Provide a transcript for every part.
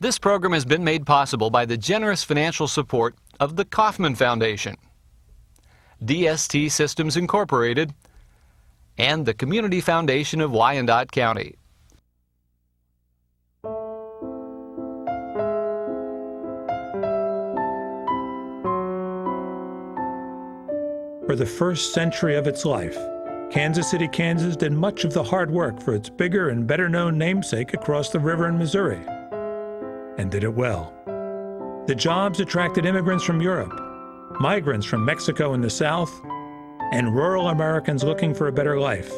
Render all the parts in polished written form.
This program has been made possible by the generous financial support of the Kaufman Foundation, DST Systems Incorporated, and the Community Foundation of Wyandotte County. For the first century of its life, Kansas City, Kansas did much of the hard work for its bigger and better-known namesake across the river in Missouri, and did it well. The jobs attracted immigrants from Europe, migrants from Mexico in the South, and rural Americans looking for a better life.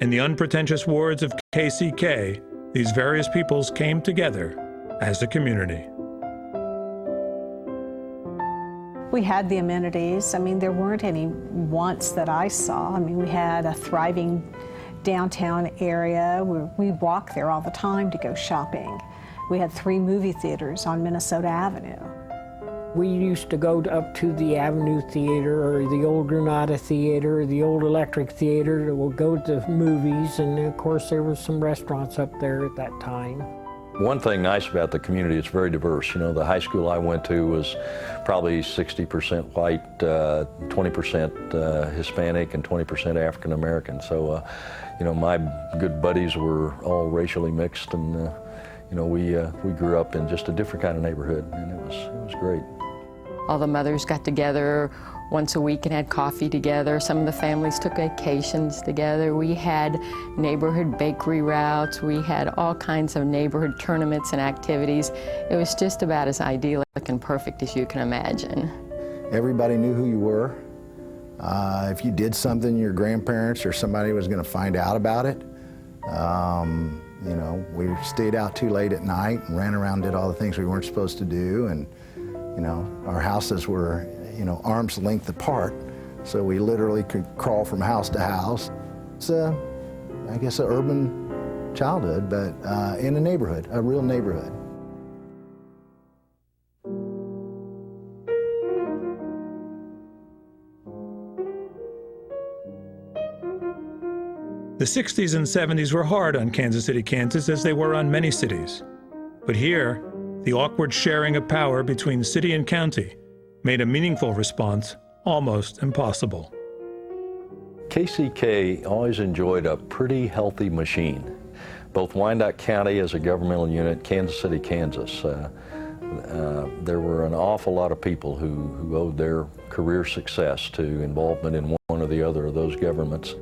In the unpretentious words of KCK, these various peoples came together as a community. We had the amenities. I mean, there weren't any wants that I saw. I mean, we had a thriving downtown area. We walked there all the time to go shopping. We had 3 movie theaters on Minnesota Avenue. We used to go up to the Avenue Theater or the old Granada Theater or the old Electric Theater. We'll go to movies, and of course there was some restaurants up there at that time. One thing nice about the community, it's very diverse. You know, the high school I went to was probably 60% white, 20% Hispanic, and 20% African American. So, you know, my good buddies were all racially mixed, and you know, we grew up in just a different kind of neighborhood, and it was great. All the mothers got together once a week and had coffee together. Some of the families took vacations together. We had neighborhood bakery routes. We had all kinds of neighborhood tournaments and activities. It was just about as idyllic and perfect as you can imagine. Everybody knew who you were. If you did something, your grandparents or somebody was going to find out about it. You know, we stayed out too late at night and ran around, did all the things we weren't supposed to do, and you know, our houses were, you know, arm's length apart, so we literally could crawl from house to house. It's I guess, an urban childhood, but in a neighborhood, a real neighborhood. The 60s and 70s were hard on Kansas City, Kansas, as they were on many cities. But here, the awkward sharing of power between city and county made a meaningful response almost impossible. KCK always enjoyed a pretty healthy machine. Both Wyandotte County as a governmental unit, Kansas City, Kansas, there were an awful lot of people who owed their career success to involvement in one or the other of those governments.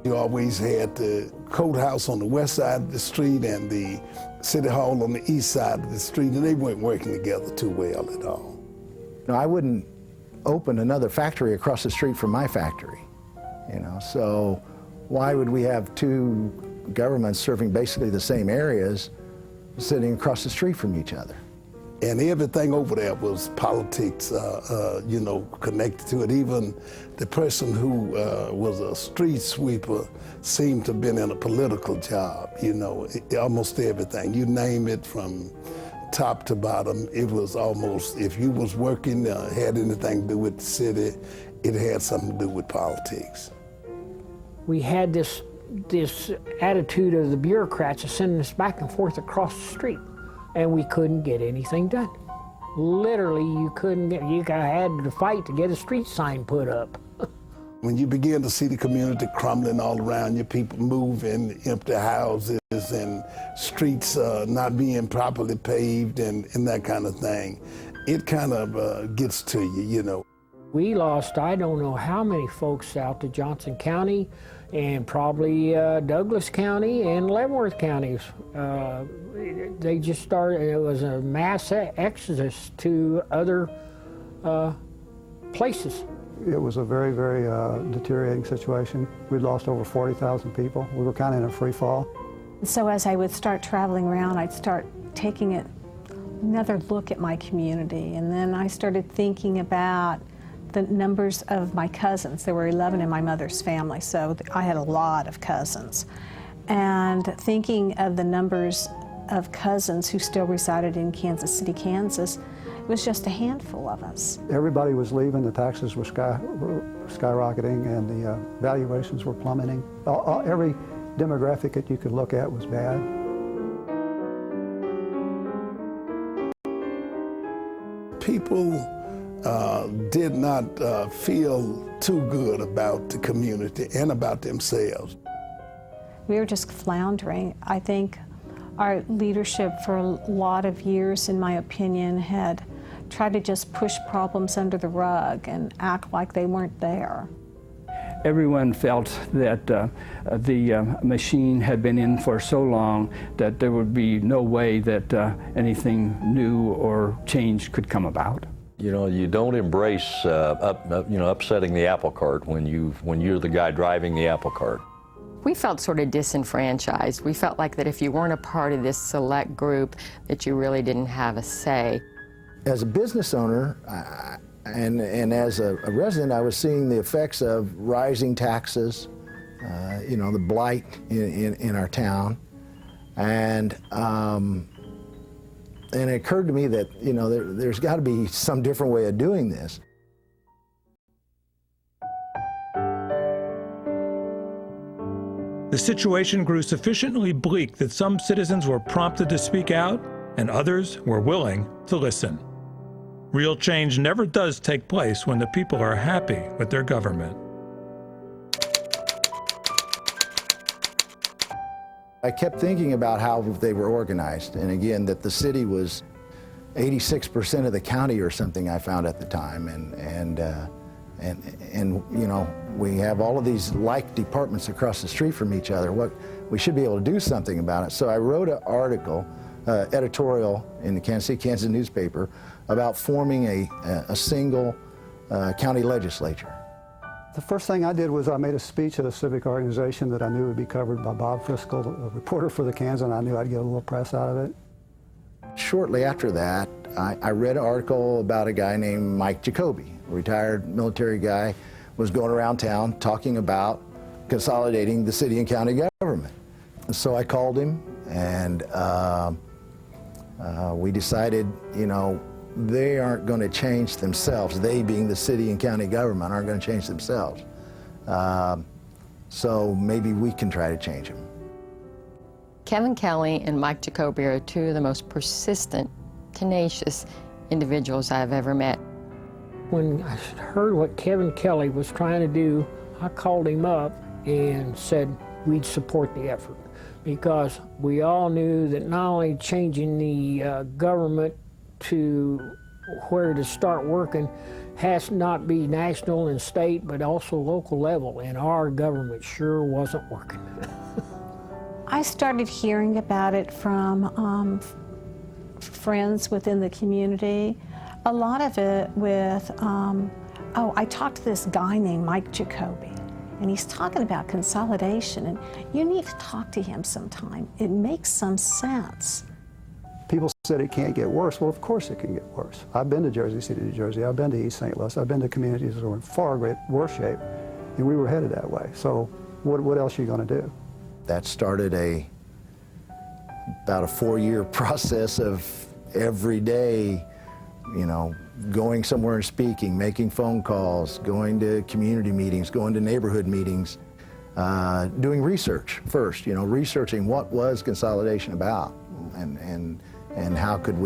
You always had the courthouse on the west side of the street and the city hall on the east side of the street, and they weren't working together too well at all. You know, I wouldn't open another factory across the street from my factory, you know, so why would we have two governments serving basically the same areas sitting across the street from each other? And everything over there was politics, you know, connected to it. Even the person who was a street sweeper seemed to have been in a political job, you know, almost everything. You name it from top to bottom, it was almost, if you was working, had anything to do with the city, it had something to do with politics. We had this attitude of the bureaucrats of sending us back and forth across the street, and we couldn't get anything done. Literally, you had to fight to get a street sign put up. When you begin to see the community crumbling all around you, people moving, empty houses, and streets not being properly paved and that kind of thing, it kind of gets to you, you know. We lost, I don't know how many folks out to Johnson County and probably Douglas County and Leavenworth counties. They just started, it was a mass exodus to other places. It was a very, very deteriorating situation. We'd lost over 40,000 people. We were kind of in a free fall. So as I would start traveling around, I'd start taking another look at my community. And then I started thinking about the numbers of my cousins. There were 11 in my mother's family, so I had a lot of cousins. And thinking of the numbers of cousins who still resided in Kansas City, Kansas, it was just a handful of us. Everybody was leaving, the taxes were skyrocketing, and the valuations were plummeting. Every demographic that you could look at was bad. people did not feel too good about the community and about themselves. We were just floundering. I think our leadership for a lot of years, in my opinion, had tried to just push problems under the rug and act like they weren't there. Everyone felt that the machine had been in for so long that there would be no way that anything new or change could come about. You know, you don't embrace upsetting the apple cart when you're the guy driving the apple cart. We felt sort of disenfranchised. We felt like that if you weren't a part of this select group, that you really didn't have a say. As a business owner and as a resident, I was seeing the effects of rising taxes, the blight in our town, and it occurred to me that there's got to be some different way of doing this. The situation grew sufficiently bleak that some citizens were prompted to speak out and others were willing to listen. Real change never does take place when the people are happy with their government. I kept thinking about how they were organized, and again, that the city was 86% of the county or something I found at the time, and we have all of these like departments across the street from each other. We should be able to do something about it. So I wrote an article, editorial in the KCK, Kansas newspaper about forming a single county legislature. The first thing I did was I made a speech at a civic organization that I knew would be covered by Bob Friskel, a reporter for the Kansas, and I knew I'd get a little press out of it. Shortly after that, I read an article about a guy named Mike Jacoby, a retired military guy, was going around town talking about consolidating the city and county government. So I called him, and we decided, they aren't going to change themselves. They, being the city and county government, aren't going to change themselves. So maybe we can try to change them. Kevin Kelly and Mike Jacoby are two of the most persistent, tenacious individuals I've ever met. When I heard what Kevin Kelly was trying to do, I called him up and said we'd support the effort, because we all knew that not only changing the government to where to start working has to not be national and state, but also local level, and our government sure wasn't working. I started hearing about it from friends within the community. A lot of it with, I talked to this guy named Mike Jacoby, and he's talking about consolidation, and you need to talk to him sometime. It makes some sense. People said it can't get worse. Well, of course it can get worse. I've been to Jersey City, New Jersey. I've been to East St. Louis. I've been to communities that were in far worse shape, and we were headed that way. So what else are you going to do? That started about a 4-year process of every day, going somewhere and speaking, making phone calls, going to community meetings, going to neighborhood meetings, doing research first, researching what was consolidation about and how could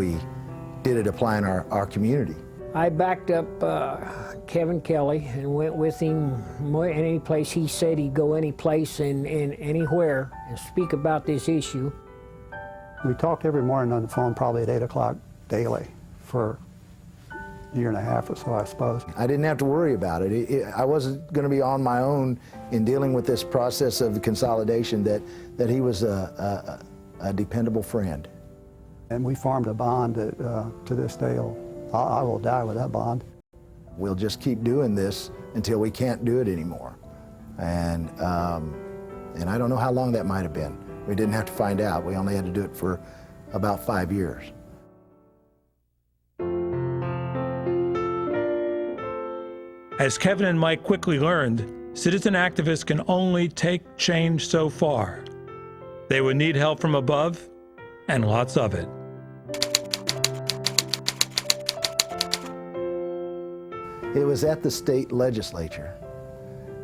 did it apply in our community. I backed up Kevin Kelly and went with him any place he said he'd go, any place and anywhere, and speak about this issue. We talked every morning on the phone, probably at 8 o'clock daily for a year and a half or so, I suppose. I didn't have to worry about it. I wasn't going to be on my own in dealing with this process of consolidation, that he was a dependable friend. And we formed a bond that to this day, I will die with that bond. We'll just keep doing this until we can't do it anymore. And I don't know how long that might have been. We didn't have to find out. We only had to do it for about 5 years. As Kevin and Mike quickly learned, citizen activists can only take change so far. They would need help from above, and lots of it. It was at the state legislature,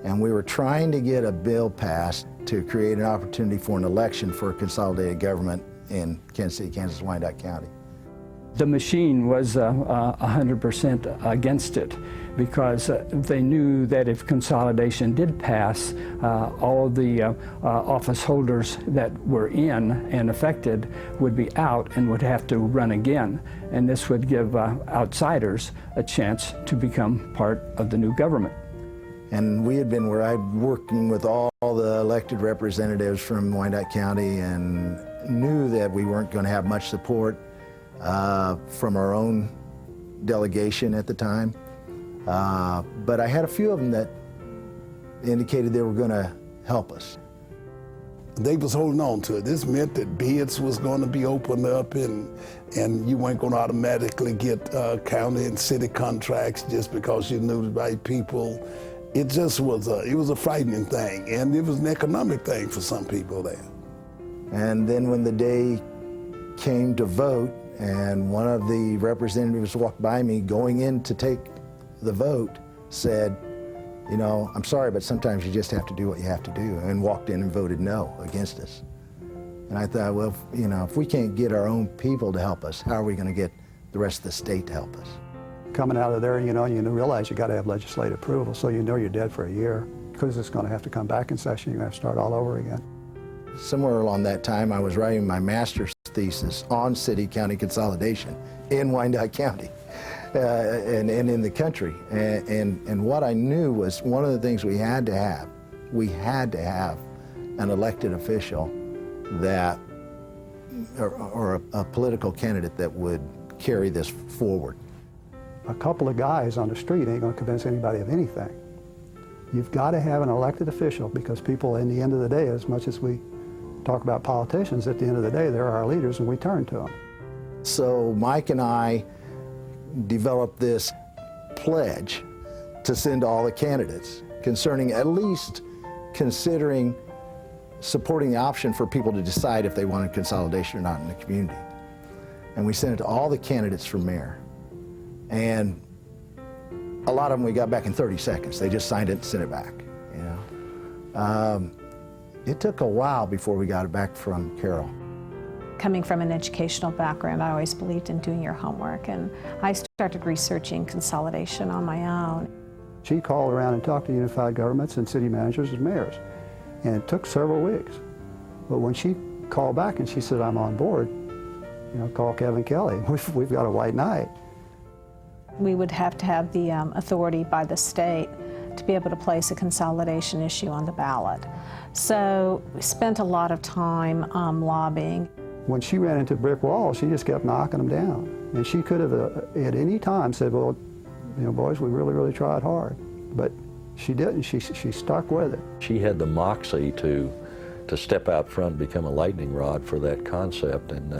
and we were trying to get a bill passed to create an opportunity for an election for a consolidated government in Kansas City, Kansas, Wyandotte County. The machine was 100% against it because they knew that if consolidation did pass, all of the office holders that were in and affected would be out and would have to run again. And this would give outsiders a chance to become part of the new government. And we had been working with all the elected representatives from Wyandotte County and knew that we weren't going to have much support from our own delegation at the time. But I had a few of them that indicated they were going to help us. They was holding on to it. This meant that bids was going to be opened up and you weren't going to automatically get county and city contracts just because you knew the right people. It just was it was a frightening thing, and it was an economic thing for some people there. And then when the day came to vote, and one of the representatives walked by me going in to take the vote, said, you know, I'm sorry, but sometimes you just have to do what you have to do, and walked in and voted no against us. And I thought, well, you know, if we can't get our own people to help us, how are we going to get the rest of the state to help us? Coming out of there, you realize you got to have legislative approval, so you know you're dead for a year because it's going to have to come back in session. You're going to have to start all over again. Somewhere along that time, I was writing my master's thesis on city-county consolidation in Wyandotte County and in the country. And what I knew was one of the things we had to have an elected official that, or a political candidate that would carry this forward. A couple of guys on the street ain't going to convince anybody of anything. You've got to have an elected official because people, in the end of the day, as much as we talk about politicians, at the end of the day, they're our leaders and we turn to them. So Mike and I developed this pledge to send to all the candidates concerning at least considering supporting the option for people to decide if they wanted consolidation or not in the community. And we sent it to all the candidates for mayor. And a lot of them we got back in 30 seconds. They just signed it and sent it back, you know. It took a while before we got it back from Carol. Coming from an educational background, I always believed in doing your homework, and I started researching consolidation on my own. She called around and talked to unified governments and city managers and mayors, and it took several weeks. But when she called back and she said, I'm on board, you know, call Kevin Kelly. We've got a white knight. We would have to have the authority by the state to be able to place a consolidation issue on the ballot. So we spent a lot of time lobbying. When she ran into brick walls, she just kept knocking them down. And she could have at any time said, well, you know, boys, we really, really tried hard. But she didn't. She stuck with it. She had the moxie to step out front and become a lightning rod for that concept. And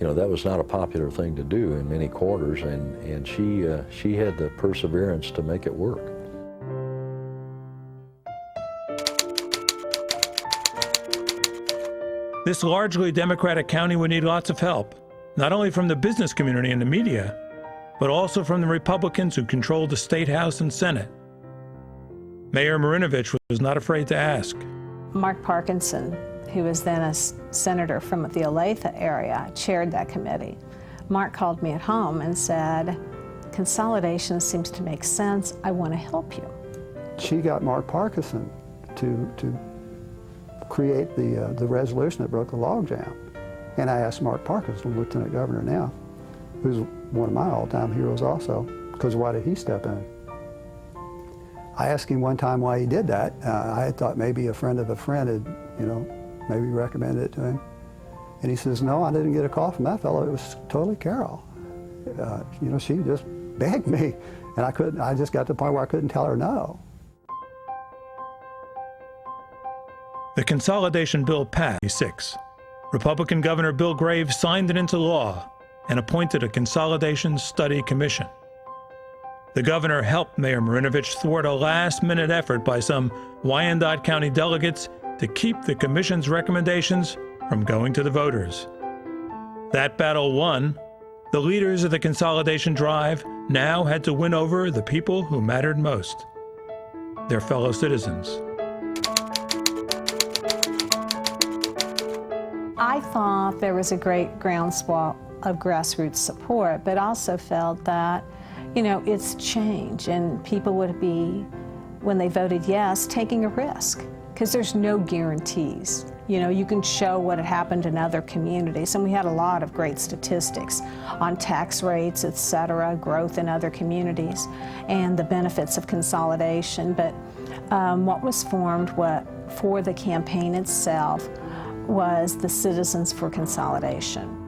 you know, that was not a popular thing to do in many quarters, and she had the perseverance to make it work. This largely Democratic county would need lots of help, not only from the business community and the media, but also from the Republicans who controlled the State House and Senate. Mayor Marinovich was not afraid to ask. Mark Parkinson, who was then a senator from the Olathe area, chaired that committee. Mark called me at home and said, consolidation seems to make sense. I want to help you. She got Mark Parkinson to create the resolution that broke the logjam. And I asked Mark Parkinson, Lieutenant Governor now, who's one of my all-time heroes also, because why did he step in? I asked him one time why he did that. I had thought maybe a friend of a friend had, you know, maybe recommended it to him. And he says, no, I didn't get a call from that fellow. It was totally Carol. You know, she just begged me. And I just got to the point where I couldn't tell her no. The consolidation bill passed. Republican Governor Bill Graves signed it into law and appointed a Consolidation Study Commission. The governor helped Mayor Marinovich thwart a last-minute effort by some Wyandotte County delegates to keep the commission's recommendations from going to the voters. That battle won, the leaders of the consolidation drive now had to win over the people who mattered most, their fellow citizens. I thought there was a great groundswell of grassroots support, but also felt that, you know, it's change and people would be, when they voted yes, taking a risk, because there's no guarantees. You know, you can show what had happened in other communities, and we had a lot of great statistics on tax rates, et cetera, growth in other communities, and the benefits of consolidation. But what was formed for the campaign itself was the Citizens for Consolidation.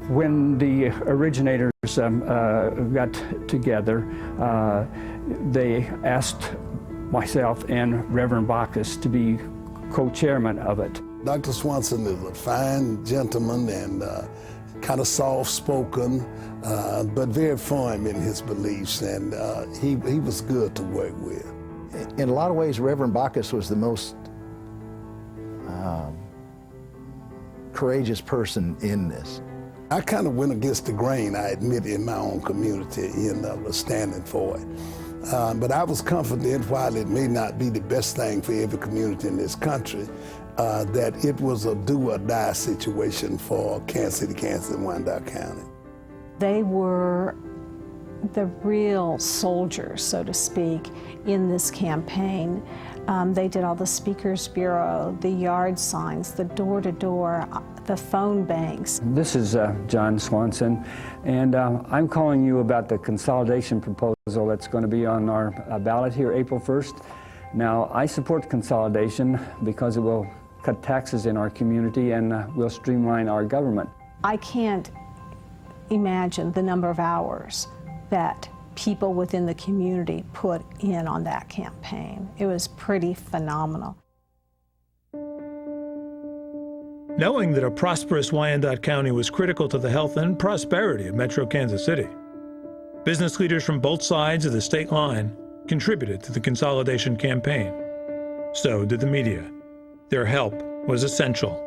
When the originators got together, they asked myself and Reverend Bacchus to be co-chairman of it. Dr. Swanson is a fine gentleman and kind of soft-spoken, but very firm in his beliefs, and he was good to work with. In a lot of ways, Reverend Bacchus was the most courageous person in this. I kind of went against the grain, I admit, in my own community in standing for it. But I was confident, while it may not be the best thing for every community in this country, that it was a do or die situation for Kansas City, Kansas, and Wyandotte County. They were the real soldiers, so to speak, in this campaign. They did all the speakers bureau, the yard signs, the door-to-door, the phone banks. This is John Swanson, and I'm calling you about the consolidation proposal that's going to be on our ballot here April 1st. Now, I support consolidation because it will cut taxes in our community and will streamline our government. I can't imagine the number of hours that people within the community put in on that campaign. It was pretty phenomenal. Knowing that a prosperous Wyandotte County was critical to the health and prosperity of Metro Kansas City, business leaders from both sides of the state line contributed to the consolidation campaign. So did the media. Their help was essential.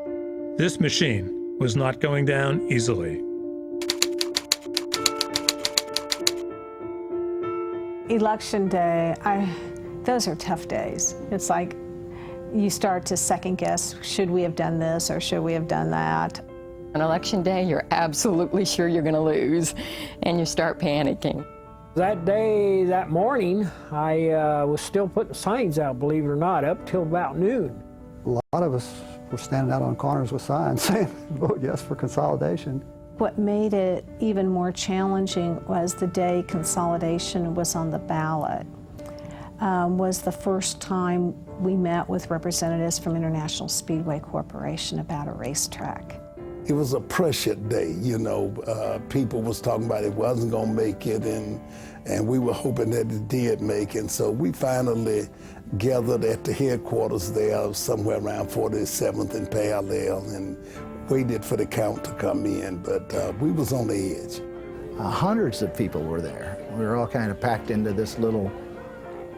This machine was not going down easily. Election day, those are tough days. It's like you start to second guess, should we have done this or should we have done that? On election day, you're absolutely sure you're going to lose, and you start panicking. That day, that morning, I was still putting signs out, believe it or not, up till about noon. A lot of us were standing out on corners with signs saying, vote yes for consolidation. What made it even more challenging was the day consolidation was on the ballot. Was the first time we met with representatives from International Speedway Corporation about a racetrack. It was a pressure day, you know. People was talking about it wasn't gonna make it, and we were hoping that it did make it. So we finally gathered at the headquarters there, somewhere around 47th and Parallel, and waited for the count to come in, but we was on the edge. Hundreds of people were there. We were all kind of packed into this little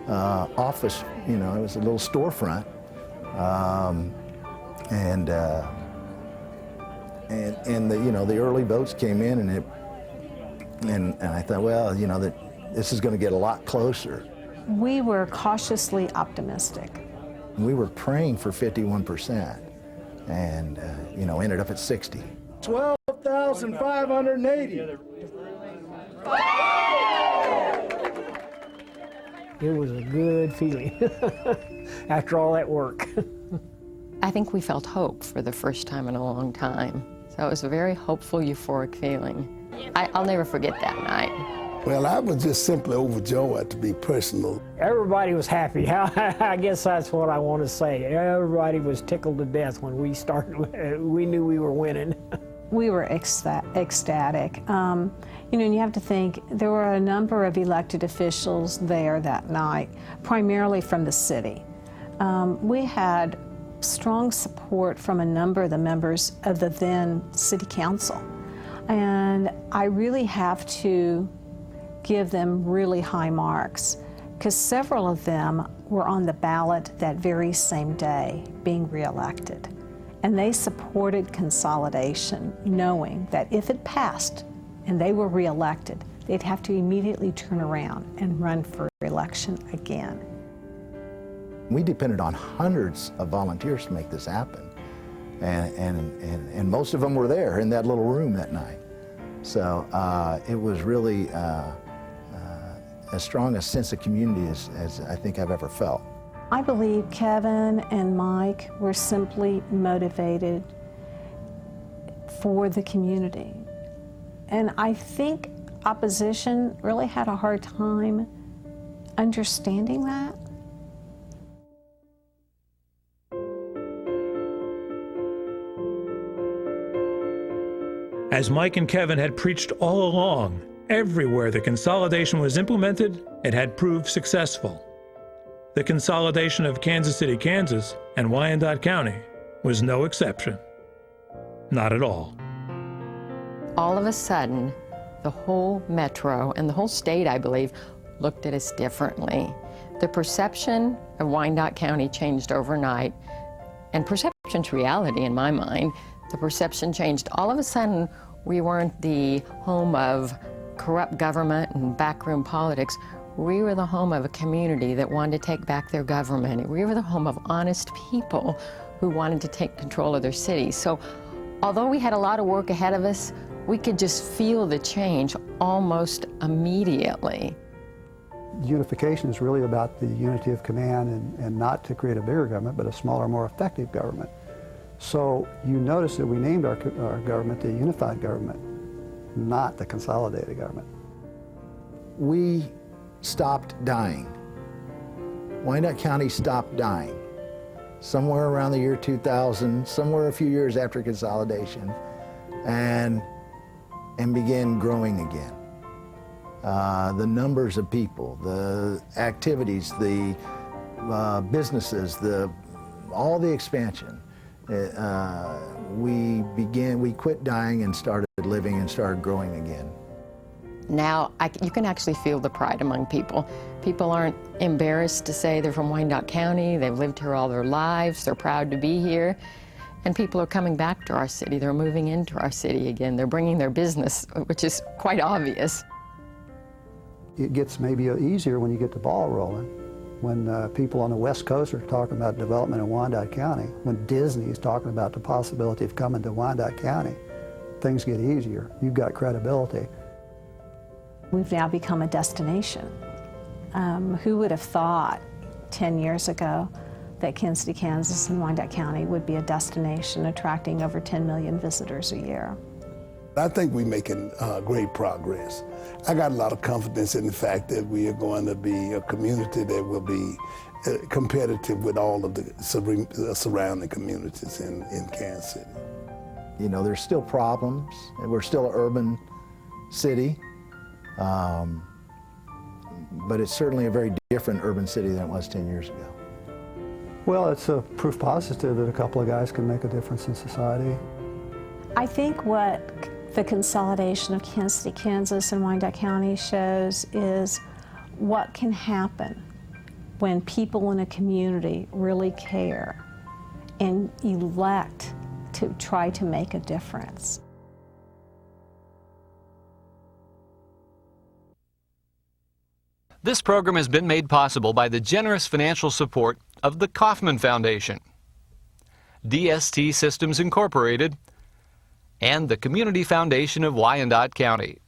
office, you know, it was a little storefront. And the, you know, the early votes came in, and I thought, well, you know, that this is going to get a lot closer. We were cautiously optimistic. We were praying for 51%, and you know, ended up at 60. 12,580. It was a good feeling after all that work. I think we felt hope for the first time in a long time. So it was a very hopeful, euphoric feeling. I'll never forget that night. Well, I was just simply overjoyed, to be personal. Everybody was happy. I guess that's what I want to say. Everybody was tickled to death when we started. We knew we were winning. We were ecstatic. You know, and you have to think, there were a number of elected officials there that night, primarily from the city. We had strong support from a number of the members of the then city council. And I really have to give them really high marks, because several of them were on the ballot that very same day being reelected. And they supported consolidation, knowing that if it passed and they were reelected, they'd have to immediately turn around and run for election again. We depended on hundreds of volunteers to make this happen. And most of them were there in that little room that night. So it was really as strong a sense of community as I think I've ever felt. I believe Kevin and Mike were simply motivated for the community. And I think opposition really had a hard time understanding that. As Mike and Kevin had preached all along, everywhere the consolidation was implemented, it had proved successful. The consolidation of Kansas City, Kansas and Wyandotte County was no exception. Not at all. All of a sudden, the whole metro and the whole state, I believe, looked at us differently. The perception of Wyandotte County changed overnight, and perception's reality in my mind. The perception changed. All of a sudden, we weren't the home of corrupt government and backroom politics. We were the home of a community that wanted to take back their government. We were the home of honest people who wanted to take control of their cities. So although we had a lot of work ahead of us, we could just feel the change almost immediately. Unification is really about the unity of command and not to create a bigger government, but a smaller, more effective government. So you notice that we named our government the unified government, not the consolidated government. We stopped dying. Wyandotte County stopped dying. Somewhere around the year 2000, somewhere a few years after consolidation, and began growing again. The numbers of people, the activities, the businesses, all the expansion. We quit dying and started living and started growing again. Now, you can actually feel the pride among people. People aren't embarrassed to say they're from Wyandotte County, they've lived here all their lives, they're proud to be here. And people are coming back to our city, they're moving into our city again, they're bringing their business, which is quite obvious. It gets maybe easier when you get the ball rolling. When people on the West Coast are talking about development in Wyandotte County, when Disney is talking about the possibility of coming to Wyandotte County, things get easier. You've got credibility. We've now become a destination. Who would have thought 10 years ago that Kansas City, Kansas and Wyandotte County would be a destination attracting over 10 million visitors a year? I think we're making great progress. I got a lot of confidence in the fact that we are going to be a community that will be competitive with all of the surrounding communities in Kansas City. You know, there's still problems, and we're still an urban city, but it's certainly a very different urban city than it was 10 years ago. Well, it's a proof positive that a couple of guys can make a difference in society. I think what the consolidation of Kansas City, Kansas and Wyandotte County shows is what can happen when people in a community really care and elect to try to make a difference. This program has been made possible by the generous financial support of the Kaufman Foundation, DST Systems Incorporated, and the Community Foundation of Wyandotte County.